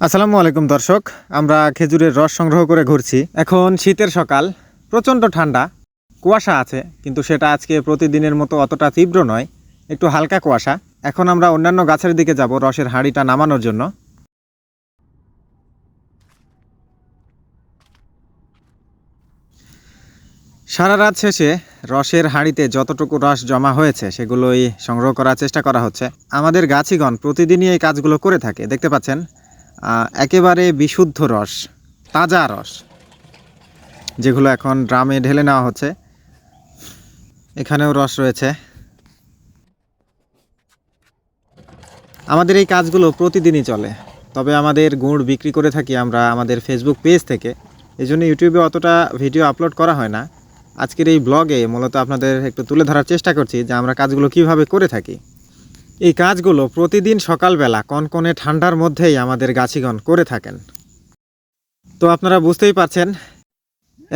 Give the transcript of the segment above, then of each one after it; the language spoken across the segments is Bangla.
আসসালামু আলাইকুম দর্শক, আমরা খেজুরের রস সংগ্রহ করে ঘুরছি। এখন শীতের সকাল, প্রচণ্ড ঠান্ডা, কুয়াশা আছে, কিন্তু সেটা আজকে প্রতিদিনের মতো অতটা তীব্র নয়, একটু হালকা কুয়াশা। এখন আমরা অন্যান্য গাছের দিকে যাব রসের হাঁড়িটা নামানোর জন্য। সারা রাত শেষে রসের হাঁড়িতে যতটুকু রস জমা হয়েছে সেগুলোই সংগ্রহ করার চেষ্টা করা হচ্ছে। আমাদের গাছিগণ প্রতিদিনই এই কাজগুলো করে থাকে, দেখতে পাচ্ছেন। একেবারে বিশুদ্ধ রস, তাজা রস, যেগুলো এখন ড্রামে ঢেলে নেওয়া হচ্ছে। এখানেও রস রয়েছে। আমাদের এই কাজগুলো প্রতিদিনই চলে, তবে আমাদের গুড় বিক্রি করে থাকি আমরা আমাদের ফেসবুক পেজ থেকে, এই জন্য ইউটিউবে অতটা ভিডিও আপলোড করা হয় না। আজকের এই ব্লগে মূলত আপনাদের একটু তুলে ধরার চেষ্টা করছি যে আমরা কাজগুলো কিভাবে করে থাকি। এই কাজগুলো প্রতিদিন সকালবেলা কনকনে ঠান্ডার মধ্যেই আমাদের গাছিগণ করে থাকেন। তো আপনারা বুঝতেই পারছেন,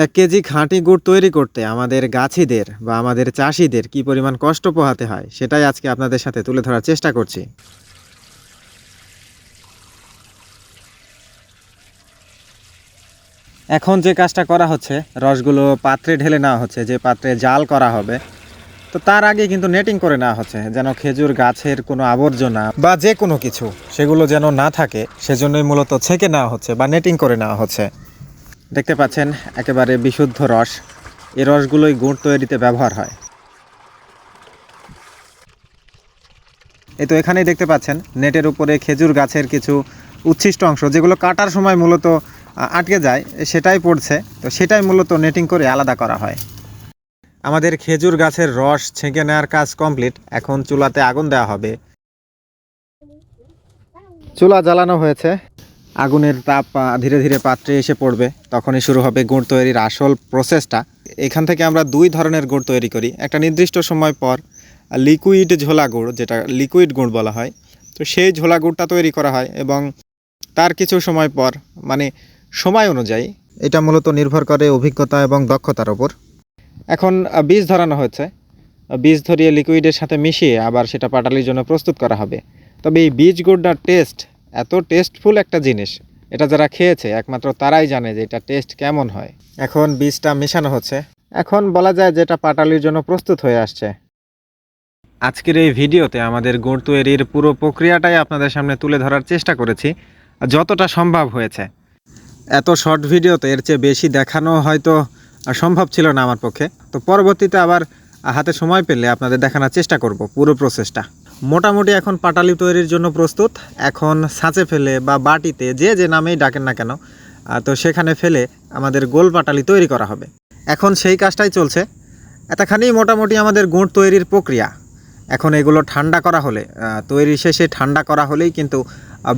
1 কেজি খাঁটি গুড় তৈরি করতে আমাদের গাছিদের বা আমাদের চাষিদের কী পরিমাণ কষ্ট পোহাতে হয়, সেটাই আজকে আপনাদের সাথে তুলে ধরার চেষ্টা করছি। এখন যে কাজটা করা হচ্ছে, রসগুলো পাত্রে ঢেলে নেওয়া হচ্ছে, যে পাত্রে জাল করা হবে। তো তার আগে কিন্তু নেটিং করে নেওয়া হচ্ছে, যেন খেজুর গাছের কোনো আবর্জনা বা যে কোনো কিছু সেগুলো যেন না থাকে, সেজন্যই মূলত ছেঁকে নেওয়া হচ্ছে বা নেটিং করে নেওয়া হচ্ছে। দেখতে পাচ্ছেন একেবারে বিশুদ্ধ রস, এই রসগুলোই গুড় তৈরিতে ব্যবহার হয়। এই তো এখানেই দেখতে পাচ্ছেন নেটের উপরে খেজুর গাছের কিছু উচ্ছিষ্ট অংশ, যেগুলো কাটার সময় মূলত আটকে যায়, সেটাই পড়ছে। তো সেটাই মূলত নেটিং করে আলাদা করা হয়। আমাদের খেজুর গাছের রস ছেঁকে নেওয়ার কাজ কমপ্লিট। এখন চুলাতে আগুন দেওয়া হবে। চুলা জ্বালানো হয়েছে, আগুনের তাপ ধীরে ধীরে পাত্রে এসে পড়বে, তখনই শুরু হবে গুড় তৈরির আসল প্রসেসটা। এখান থেকে আমরা 2 ধরনের গুড় তৈরি করি। একটা নির্দিষ্ট সময় পর লিকুইড ঝোলা গুড়, যেটা লিকুইড গুড় বলা হয়, তো সেই ঝোলা গুড়টা তৈরি করা হয়, এবং তার কিছু সময় পর, মানে সময় অনুযায়ী, এটা মূলত নির্ভর করে অভিজ্ঞতা এবং দক্ষতার ওপর। এখন বীজ ধরানো হচ্ছে, বীজ ধরিয়ে লিকুইডের সাথে মিশিয়ে আবার সেটা পাটালির জন্য প্রস্তুত করা হবে। তবে এই বীজ গুড়টার টেস্ট এত টেস্টফুল একটা জিনিস, এটা যারা খেয়েছে একমাত্র তারাই জানে যে এটা টেস্ট কেমন হয়। এখন বীজটা মেশানো হচ্ছে, এখন বলা যায় যে এটা পাটালির জন্য প্রস্তুত হয়ে আসছে। আজকের এই ভিডিওতে আমাদের গুড় তৈরির পুরো প্রক্রিয়াটাই আপনাদের সামনে তুলে ধরার চেষ্টা করেছি, যতটা সম্ভব হয়েছে। এত শর্ট ভিডিওতে এর চেয়ে বেশি দেখানো হয়তো সম্ভব ছিল না আমার পক্ষে। তো পরবর্তীতে আবার হাতে সময় পেলে আপনাদের দেখানোর চেষ্টা করব পুরো প্রসেসটা। মোটামুটি এখন পাটালি তৈরির জন্য প্রস্তুত। এখন ছাঁচে ফেলে বা বাটিতে, যে যে নামেই ডাকেন না কেন, তো সেখানে ফেলে আমাদের গোল পাটালি তৈরি করা হবে। এখন সেই কাজটাই চলছে। এতখানি মোটামুটি আমাদের গুড় তৈরির প্রক্রিয়া। এখন এগুলো ঠান্ডা করা হলে, তৈরি শেষে ঠান্ডা করা হলেই কিন্তু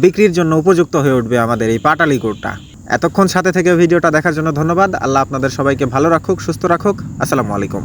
বিক্রির জন্য উপযুক্ত হয়ে উঠবে আমাদের এই পাটালি গুড়টা। এতক্ষণ সাথে থেকে ভিডিওটা দেখার জন্য ধন্যবাদ। আল্লাহ আপনাদের সবাইকে ভালো রাখুক, সুস্থ রাখুক। আসসালামু আলাইকুম।